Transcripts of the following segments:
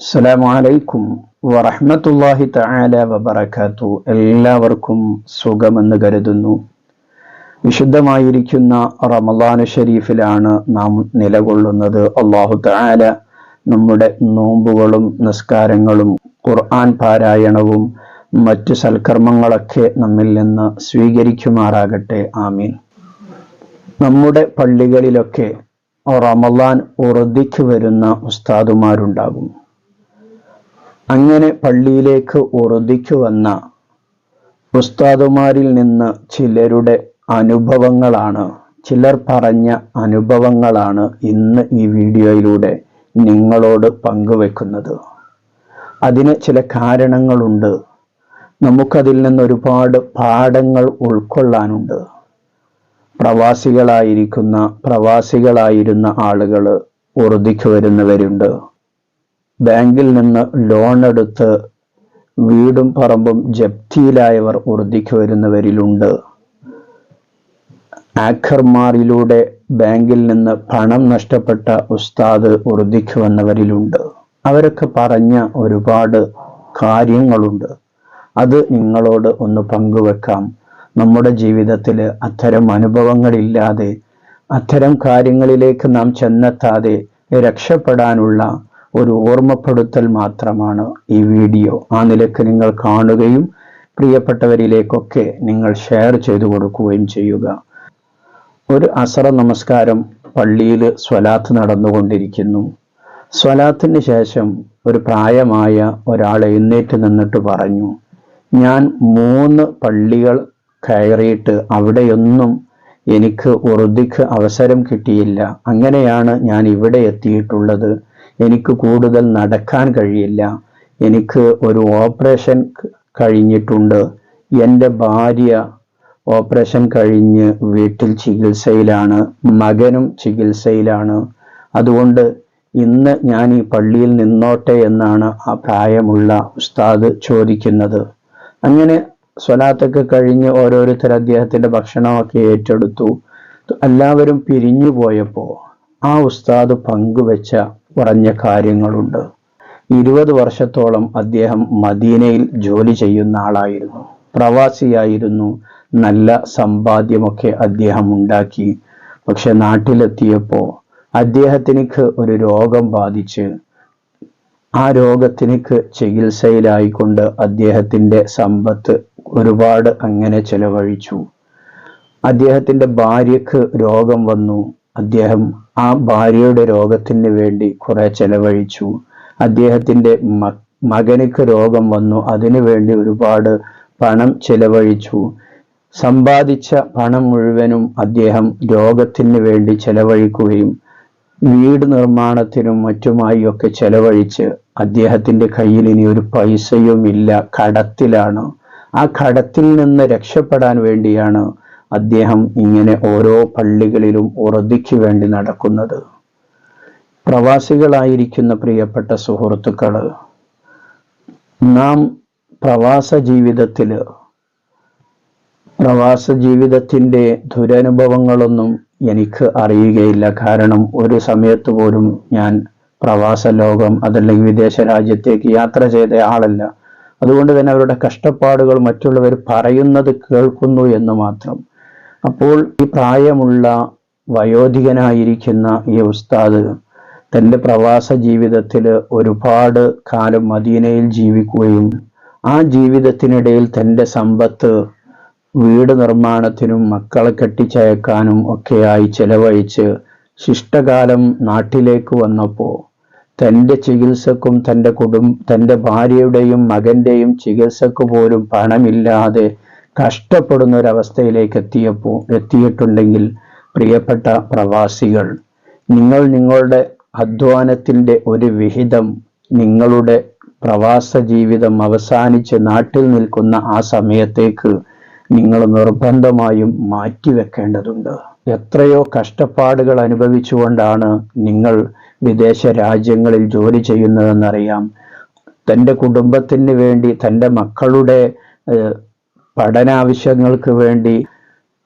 അസ്സലാമു അലൈക്കും വറഹ്മത്തുള്ളാഹി തആല വബറകാത്തു. എല്ലാവർക്കും സുഖമെന്ന് കരുതുന്നു. വിശുദ്ധമായിരിക്കുന്ന റമളാൻ ഷരീഫിലാണ് നാം നിലകൊള്ളുന്നത്. അല്ലാഹു തആല നമ്മുടെ നോമ്പുകളും നിസ്കാരങ്ങളും ഖുർആൻ പാരായണവും മറ്റു സൽക്കർമ്മങ്ങളൊക്കെ നമ്മിൽ നിന്ന് സ്വീകരിക്കുമാറാകട്ടെ. ആമീൻ. നമ്മുടെ പള്ളികളിലൊക്കെ റമളാൻ ഉറുദിക്ക് വരുന്ന ഉസ്താദുമാരുണ്ടാകും. അങ്ങനെ പള്ളിയിലേക്ക് ഉറുദിക്ക് വന്ന ഉസ്താദുമാരിൽ നിന്ന് ചിലരുടെ അനുഭവങ്ങളാണ്, ചിലർ പറഞ്ഞ അനുഭവങ്ങളാണ് ഇന്ന് ഈ വീഡിയോയിലൂടെ നിങ്ങളോട് പങ്കുവെക്കുന്നത്. അതിന് ചില കാരണങ്ങളുണ്ട്. നമുക്കതിൽ നിന്ന് ഒരുപാട് പാഠങ്ങൾ ഉൾക്കൊള്ളാനുണ്ട്. പ്രവാസികളായിരുന്ന ആളുകൾ ഉറുദിക്ക് വരുന്നവരുണ്ട്. ബാങ്കിൽ നിന്ന് ലോൺ എടുത്ത് വീടും പറമ്പും ജപ്തിയിലായവർ ഉറുദിക്ക് വരുന്നവരിലുണ്ട്. ആക്കർമാരിലൂടെ ബാങ്കിൽ നിന്ന് പണം നഷ്ടപ്പെട്ട ഉസ്താദ് ഉറുദിക്ക് വന്നവരിലുണ്ട്. അവരൊക്കെ പറഞ്ഞ ഒരുപാട് കാര്യങ്ങളുണ്ട്. അത് നിങ്ങളോട് ഒന്ന് പങ്കുവെക്കാം. നമ്മുടെ ജീവിതത്തിൽ അത്തരം അനുഭവങ്ങളില്ലാതെ, അത്തരം കാര്യങ്ങളിലേക്ക് നാം ചെന്നെത്താതെ രക്ഷപ്പെടാനുള്ള ഒരു ഓർമ്മപ്പെടുത്തൽ മാത്രമാണ് ഈ വീഡിയോ. ആ നിലക്ക് നിങ്ങൾ കാണുകയും പ്രിയപ്പെട്ടവരിലേക്കൊക്കെ നിങ്ങൾ ഷെയർ ചെയ്തു കൊടുക്കുകയും ചെയ്യുക. ഒരു അസറ നമസ്കാരം പള്ളിയിൽ സ്വലാത്ത് നടന്നുകൊണ്ടിരിക്കുന്നു. സ്വലാത്തിന് ശേഷം ഒരു പ്രായമായ ഒരാൾ എഴുന്നേറ്റ് നിന്നിട്ട് പറഞ്ഞു, ഞാൻ 3 പള്ളികൾ കയറിയിട്ട് അവിടെയൊന്നും എനിക്ക് ഉറുദിക്ക് അവസരം കിട്ടിയില്ല. അങ്ങനെയാണ് ഞാൻ ഇവിടെ എത്തിയിട്ടുള്ളത്. എനിക്ക് കൂടുതൽ നടക്കാൻ കഴിയില്ല. എനിക്ക് ഒരു ഓപ്പറേഷൻ കഴിഞ്ഞിട്ടുണ്ട്. എൻ്റെ ഭാര്യ ഓപ്പറേഷൻ കഴിഞ്ഞ് വീട്ടിൽ ചികിത്സയിലാണ്, മകനും ചികിത്സയിലാണ്. അതുകൊണ്ട് ഇന്ന് ഞാൻ ഈ പള്ളിയിൽ നിന്നോട്ടെ എന്നാണ് ആ പ്രായമുള്ള ഉസ്താദ് ചോദിക്കുന്നത്. അങ്ങനെ സ്വലാത്തൊക്കെ കഴിഞ്ഞ് ഓരോരുത്തർ അദ്ദേഹത്തിൻ്റെ ഭക്ഷണമൊക്കെ ഏറ്റെടുത്തു. എല്ലാവരും പിരിഞ്ഞു പോയപ്പോൾ ആ ഉസ്താദ് പങ്കുവെച്ച പറഞ്ഞ കാര്യങ്ങളുണ്ട്. 20 വർഷത്തോളം അദ്ദേഹം മദീനയിൽ ജോലി ചെയ്യുന്ന ആളായിരുന്നു, പ്രവാസിയായിരുന്നു. നല്ല സമ്പാദ്യമൊക്കെ അദ്ദേഹം ഉണ്ടാക്കി. പക്ഷെ നാട്ടിലെത്തിയപ്പോൾ അദ്ദേഹത്തിനിക്ക് ഒരു രോഗം ബാധിച്ച് ആ രോഗത്തിനിക്ക് ചികിത്സയിലായിക്കൊണ്ട് അദ്ദേഹത്തിൻ്റെ സമ്പത്ത് ഒരുപാട് അങ്ങനെ ചെലവഴിച്ചു. അദ്ദേഹത്തിൻ്റെ ഭാര്യക്ക് രോഗം വന്നു. അദ്ദേഹം ആ ഭാര്യയുടെ രോഗത്തിന് വേണ്ടി കുറെ ചെലവഴിച്ചു. അദ്ദേഹത്തിൻ്റെ മകനിക്ക് രോഗം വന്നു, അതിനു വേണ്ടി ഒരുപാട് പണം ചെലവഴിച്ചു. സമ്പാദിച്ച പണം മുഴുവനും അദ്ദേഹം രോഗത്തിന് വേണ്ടി ചെലവഴിക്കുകയും വീട് നിർമ്മാണത്തിനും മറ്റുമായി ഒക്കെ ചെലവഴിച്ച് അദ്ദേഹത്തിൻ്റെ കയ്യിൽ ഇനി ഒരു പൈസയും ഇല്ല, കടത്തിലാണ്. ആ കടത്തിൽ നിന്ന് രക്ഷപ്പെടാൻ വേണ്ടിയാണ് അദ്ദേഹം ഇങ്ങനെ ഓരോ പള്ളികളിലും ഉറുദിക്ക് വേണ്ടി നടക്കുന്നത്. പ്രവാസികളായിരിക്കുന്ന പ്രിയപ്പെട്ട സുഹൃത്തുക്കൾ, നാം പ്രവാസ ജീവിതത്തിൻ്റെ ദുരനുഭവങ്ങളൊന്നും എനിക്ക് അറിയുകയില്ല. കാരണം ഒരു സമയത്ത് പോലും ഞാൻ പ്രവാസ ലോകം അതല്ലെങ്കിൽ വിദേശ രാജ്യത്തേക്ക് യാത്ര ചെയ്ത ആളല്ല. അതുകൊണ്ട് തന്നെ അവരുടെ കഷ്ടപ്പാടുകൾ മറ്റുള്ളവർ പറയുന്നത് കേൾക്കുന്നു എന്ന് മാത്രം. അപ്പോൾ ഈ പ്രായമുള്ള വയോധികനായിരിക്കുന്ന ഈ ഉസ്താദ് തൻ്റെ പ്രവാസ ജീവിതത്തിൽ ഒരുപാട് കാലം മദീനയിൽ ജീവിക്കുകയും ആ ജീവിതത്തിനിടയിൽ തൻ്റെ സമ്പത്ത് വീട് നിർമ്മാണത്തിനും മക്കളെ കെട്ടിച്ചയക്കാനും ഒക്കെയായി ചെലവഴിച്ച് ശിഷ്ടകാലം നാട്ടിലേക്ക് വന്നപ്പോൾ തൻ്റെ ചികിത്സക്കും തൻ്റെ ഭാര്യയുടെയും മകൻ്റെയും ചികിത്സക്ക് പോലും പണമില്ലാതെ കഷ്ടപ്പെടുന്ന ഒരവസ്ഥയിലേക്ക് എത്തിയിട്ടുണ്ടെങ്കിൽ പ്രിയപ്പെട്ട പ്രവാസികൾ, നിങ്ങളുടെ അധ്വാനത്തിൻ്റെ ഒരു വിഹിതം നിങ്ങളുടെ പ്രവാസ ജീവിതം അവസാനിച്ച് നാട്ടിൽ നിൽക്കുന്ന ആ സമയത്തേക്ക് നിങ്ങൾ നിർബന്ധമായും മാറ്റിവെക്കേണ്ടതുണ്ട്. എത്രയോ കഷ്ടപ്പാടുകൾ അനുഭവിച്ചുകൊണ്ടാണ് നിങ്ങൾ വിദേശ രാജ്യങ്ങളിൽ ജോലി ചെയ്യുന്നതെന്നറിയാം. തൻ്റെ കുടുംബത്തിന് വേണ്ടി, തൻ്റെ മക്കളുടെ പഠനാവശ്യങ്ങൾക്ക് വേണ്ടി,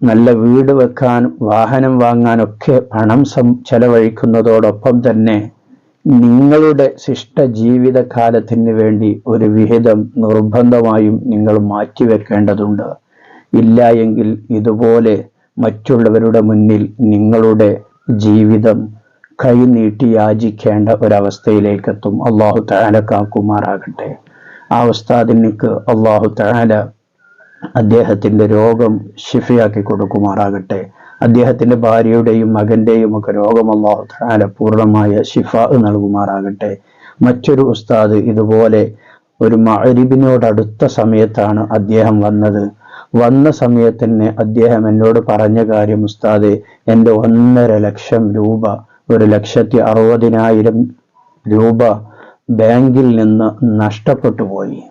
നല്ല വീട് വെക്കാൻ, വാഹനം വാങ്ങാനൊക്കെ പണം ചെലവഴിക്കുന്നതോടൊപ്പം തന്നെ നിങ്ങളുടെ ശിഷ്ട ജീവിതകാലത്തിന് വേണ്ടി ഒരു വിഹിതം നിർബന്ധമായും നിങ്ങൾ മാറ്റിവെക്കേണ്ടതുണ്ട്. ഇല്ല എങ്കിൽ ഇതുപോലെ മറ്റുള്ളവരുടെ മുന്നിൽ നിങ്ങളുടെ ജീവിതം കൈനീട്ടി യാചിക്കേണ്ട ഒരവസ്ഥയിലേക്കെത്തും. അള്ളാഹു തആല കാക്കുമാറാകട്ടെ. ആ ഉസ്താദിനിക്ക് അള്ളാഹു തആല അദ്ദേഹത്തിന്റെ രോഗം ശിഫയാക്കി കൊടുക്കുമാറാകട്ടെ. അദ്ദേഹത്തിന്റെ ഭാര്യയുടെയും മകന്റെയും ഒക്കെ രോഗം അല്ലാഹു തആല പൂർണ്ണമായ ശിഫ നൽകുമാറാകട്ടെ. മറ്റൊരു ഉസ്താദ് ഇതുപോലെ ഒരു മഗ്‌രിബിനോടടുത്ത സമയത്താണ് അദ്ദേഹം വന്നത്. വന്ന സമയത്ത് തന്നെ അദ്ദേഹം എന്നോട് പറഞ്ഞ കാര്യം, ഉസ്താദെ, എൻ്റെ 1.5 ലക്ഷം രൂപ, 1,60,000 രൂപ ബാങ്കിൽ നിന്ന് നഷ്ടപ്പെട്ടു പോയി.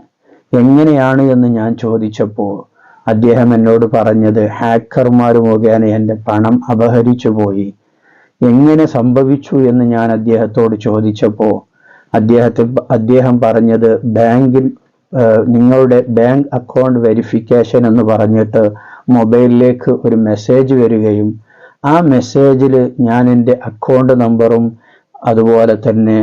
എങ്ങനെയാണ് എന്ന് ഞാൻ ചോദിച്ചപ്പോൾ അദ്ദേഹം എന്നോട് പറഞ്ഞത്, ഹാക്കർമാർ മുഖേന എൻ്റെ പണം അപഹരിച്ചു പോയി. എങ്ങനെ സംഭവിച്ചു എന്ന് ഞാൻ അദ്ദേഹത്തോട് ചോദിച്ചപ്പോൾ അദ്ദേഹം പറഞ്ഞത്, ബാങ്കിൽ നിങ്ങളുടെ ബാങ്ക് അക്കൗണ്ട് വെരിഫിക്കേഷൻ എന്ന് പറഞ്ഞിട്ട് മൊബൈലിലേക്ക് ഒരു മെസ്സേജ് വരികയും ആ മെസ്സേജിൽ ഞാൻ എൻ്റെ അക്കൗണ്ട് നമ്പറും അതുപോലെ തന്നെ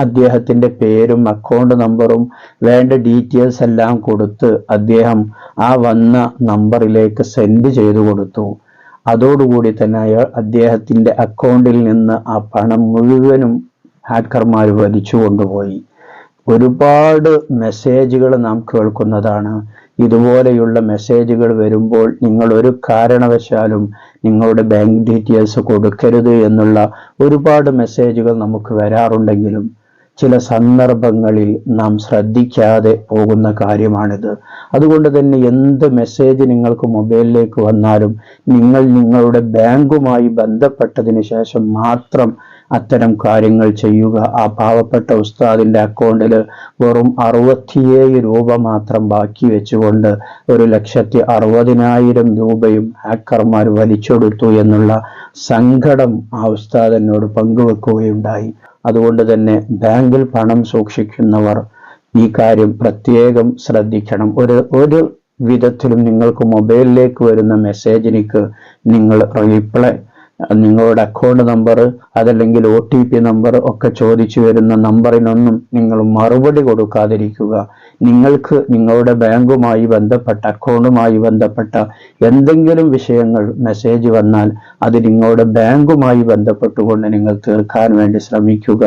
അദ്ദേഹത്തിൻ്റെ പേരും അക്കൗണ്ട് നമ്പറും വേണ്ട ഡീറ്റെയിൽസ് എല്ലാം കൊടുത്ത് അദ്ദേഹം ആ വന്ന നമ്പറിലേക്ക് സെൻഡ് ചെയ്തു കൊടുത്തു. അതോടുകൂടി തന്നെ അദ്ദേഹത്തിൻ്റെ അക്കൗണ്ടിൽ നിന്ന് ആ പണം മുഴുവനും ഹാക്കർമാർ വലിച്ചു കൊണ്ടുപോയി. ഒരുപാട് മെസ്സേജുകൾ നാം കേൾക്കുന്നതാണ്. ഇതുപോലെയുള്ള മെസ്സേജുകൾ വരുമ്പോൾ നിങ്ങൾ ഒരു കാരണവശാലും നിങ്ങളുടെ ബാങ്ക് ഡീറ്റെയിൽസ് കൊടുക്കരുത് എന്നുള്ള ഒരുപാട് മെസ്സേജുകൾ നമുക്ക് വരാറുണ്ടെങ്കിലും ചില സന്ദർഭങ്ങളിൽ നാം ശ്രദ്ധിക്കാതെ പോകുന്ന കാര്യമാണിത്. അതുകൊണ്ട് തന്നെ എന്ത് മെസ്സേജ് നിങ്ങൾക്ക് മൊബൈലിലേക്ക് വന്നാലും നിങ്ങൾ നിങ്ങളുടെ ബാങ്കുമായി ബന്ധപ്പെട്ടതിന് ശേഷം മാത്രം അത്തരം കാര്യങ്ങൾ ചെയ്യുക. ആ പാവപ്പെട്ട ഉസ്താദിന്റെ അക്കൗണ്ടിൽ വെറും 67 രൂപ മാത്രം ബാക്കി വെച്ചുകൊണ്ട് 1,60,000 രൂപയും ഹാക്കർമാർ വലിച്ചെടുത്തു എന്നുള്ള സങ്കടം ആ ഉസ്താദ് എന്നോട് പങ്കുവെക്കുകയുണ്ടായി. അതുകൊണ്ട് തന്നെ ബാങ്കിൽ പണം സൂക്ഷിക്കുന്നവർ ഈ കാര്യം പ്രത്യേകം ശ്രദ്ധിക്കണം. ഒരു വിധത്തിലും നിങ്ങൾക്ക് മൊബൈലിലേക്ക് വരുന്ന മെസ്സേജിനിക്ക് നിങ്ങൾ റിപ്ലൈ, നിങ്ങളുടെ അക്കൗണ്ട് നമ്പർ അതല്ലെങ്കിൽ OTP നമ്പർ ഒക്കെ ചോദിച്ചു വരുന്ന നമ്പറിനൊന്നും നിങ്ങൾ മറുപടി കൊടുക്കാതിരിക്കുക. നിങ്ങൾക്ക് നിങ്ങളുടെ ബാങ്കുമായി ബന്ധപ്പെട്ട അക്കൗണ്ടുമായി ബന്ധപ്പെട്ട എന്തെങ്കിലും വിഷയങ്ങൾ മെസ്സേജ് വന്നാൽ അത് നിങ്ങളുടെ ബാങ്കുമായി ബന്ധപ്പെട്ടുകൊണ്ട് നിങ്ങൾ തീർക്കാൻ വേണ്ടി ശ്രമിക്കുക.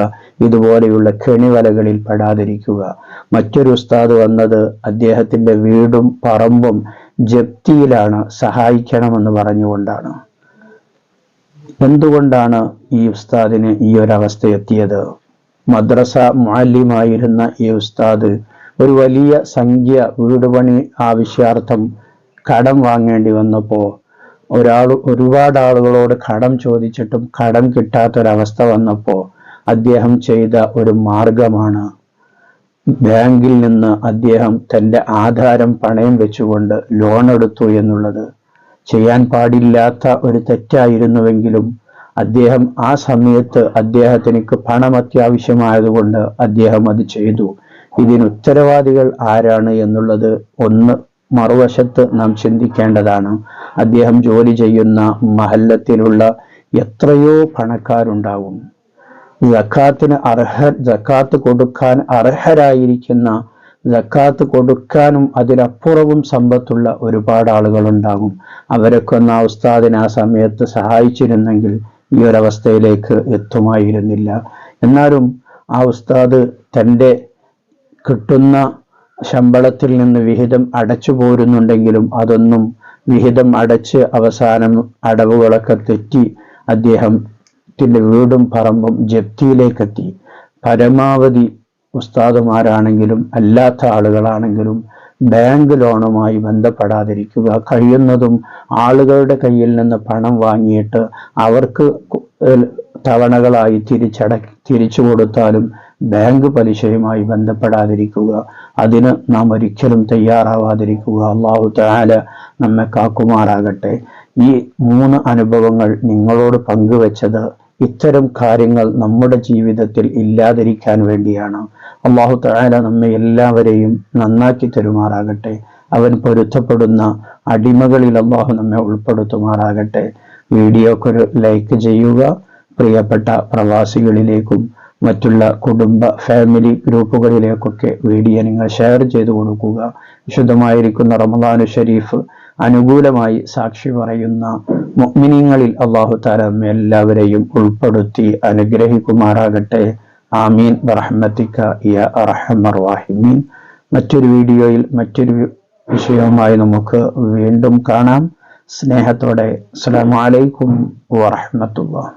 ഇതുപോലെയുള്ള കെണിവലകളിൽ പെടാതിരിക്കുക. മറ്റൊരു ഉസ്താദ് വന്നത് അദ്ദേഹത്തിന്റെ വീടും പറമ്പും ജപ്തിയിലാണ്, സഹായിക്കണമെന്ന് പറഞ്ഞുകൊണ്ടാണ്. എന്തുകൊണ്ടാണ് ഈ ഉസ്താദിന് ഈ ഒരവസ്ഥ എത്തിയത്? മദ്രസ മുഅല്ലിമായിരുന്ന ഈ ഉസ്താദ് ഒരു വലിയ സംഖ്യ വീട് പണി ആവശ്യാർത്ഥം കടം വാങ്ങേണ്ടി വന്നപ്പോൾ ഒരുപാട് ആളുകളോട് കടം ചോദിച്ചിട്ടും കടം കിട്ടാത്തൊരവസ്ഥ വന്നപ്പോൾ അദ്ദേഹം ചെയ്ത ഒരു മാർഗമാണ് ബാങ്കിൽ നിന്ന് അദ്ദേഹം തൻ്റെ ആധാരം പണയം വെച്ചുകൊണ്ട് ലോൺ എടുത്തു എന്നുള്ളത്. ചെയ്യാൻ പാടില്ലാത്ത ഒരു തെറ്റായിരുന്നുവെങ്കിലും അദ്ദേഹം ആ സമയത്ത് അദ്ദേഹത്തിന് പണം അത്യാവശ്യമായതുകൊണ്ട് അദ്ദേഹം അത് ചെയ്തു. ഇതിന് ഉത്തരവാദികൾ ആരാണ് എന്നുള്ളത് ഒന്ന് മറുവശത്ത് നാം ചിന്തിക്കേണ്ടതാണ്. അദ്ദേഹം ജോലി ചെയ്യുന്ന മഹല്ലത്തിലുള്ള എത്രയോ പണക്കാരുണ്ടാവും. സക്കാത്ത് കൊടുക്കാൻ അർഹരായിരിക്കുന്ന, സക്കാത്ത് കൊടുക്കാനും അതിലപ്പുറവും സമ്പത്തുള്ള ഒരുപാട് ആളുകളുണ്ടാകും. അവരൊക്കെ ഒന്ന് ആ ഉസ്താദിനെ ആ സമയത്ത് സഹായിച്ചിരുന്നെങ്കിൽ ഈ ഒരവസ്ഥയിലേക്ക് എത്തുമായിരുന്നില്ല. എന്നാലും ആ ഉസ്താദ് തൻ്റെ കിട്ടുന്ന ശമ്പളത്തിൽ നിന്ന് വിഹിതം അടച്ചു പോരുന്നുണ്ടെങ്കിലും അതൊന്നും വിഹിതം അടച്ച് അവസാനം അടവുകളൊക്കെ തെറ്റി അദ്ദേഹത്തിന്റെ വീടും പറമ്പും ജപ്തിയിലേക്കെത്തി. പരമാവധി ഉസ്താദുമാരാണെങ്കിലും അല്ലാത്ത ആളുകളാണെങ്കിലും ബാങ്ക് ലോണുമായി ബന്ധപ്പെടാതിരിക്കുക. കഴിയുന്നതും ആളുകളുടെ കയ്യിൽ നിന്ന് പണം വാങ്ങിയിട്ട് അവർക്ക് തവണകളായി തിരിച്ചു കൊടുത്താലും ബാങ്ക് പലിശയുമായി ബന്ധപ്പെടാതിരിക്കുക. അതിന് നാം ഒരിക്കലും തയ്യാറാവാതിരിക്കുക. അല്ലാഹു തആല നമ്മെ കാക്കുമാറാകട്ടെ. ഈ 3 അനുഭവങ്ങൾ നിങ്ങളോട് പങ്കുവെച്ചത് ഇത്തരം കാര്യങ്ങൾ നമ്മുടെ ജീവിതത്തിൽ ഇല്ലാതിരിക്കാൻ വേണ്ടിയാണ്. അല്ലാഹു തആല നമ്മെ എല്ലാവരെയും നന്നാക്കി തരുമാറാകട്ടെ. അവൻ പൊരുത്തപ്പെടുന്ന അടിമകളിൽ അല്ലാഹു നമ്മെ ഉൾപ്പെടുത്തുമാറാകട്ടെ. വീഡിയോക്കൊരു ലൈക്ക് ചെയ്യുക, പ്രിയപ്പെട്ട പ്രവാസികളിലേക്കും മറ്റുള്ള കുടുംബ ഫാമിലി ഗ്രൂപ്പുകളിലേക്കൊക്കെ വീഡിയോ നിങ്ങൾ ഷെയർ ചെയ്തു കൊടുക്കുക. വിശുദ്ധമായിരിക്കുന്ന റമദാനു ഷരീഫ് അനുകൂലമായി സാക്ഷി പറയുന്ന മുഅ്മിനീങ്ങളിൽ അല്ലാഹു തആല എല്ലാവരെയും ഉൾപ്പെടുത്തി അനുഗ്രഹിക്കുമാറാകട്ടെ. ആമീൻ ബിറഹ്മതിക യാ അർഹമർ റഹീമീൻ. മറ്റൊരു വീഡിയോയിൽ മറ്റൊരു വിഷയവുമായി നമുക്ക് വീണ്ടും കാണാം. സ്നേഹത്തോടെ അസ്സലാമു അലൈക്കും വറഹ്മത്തുള്ളാഹി.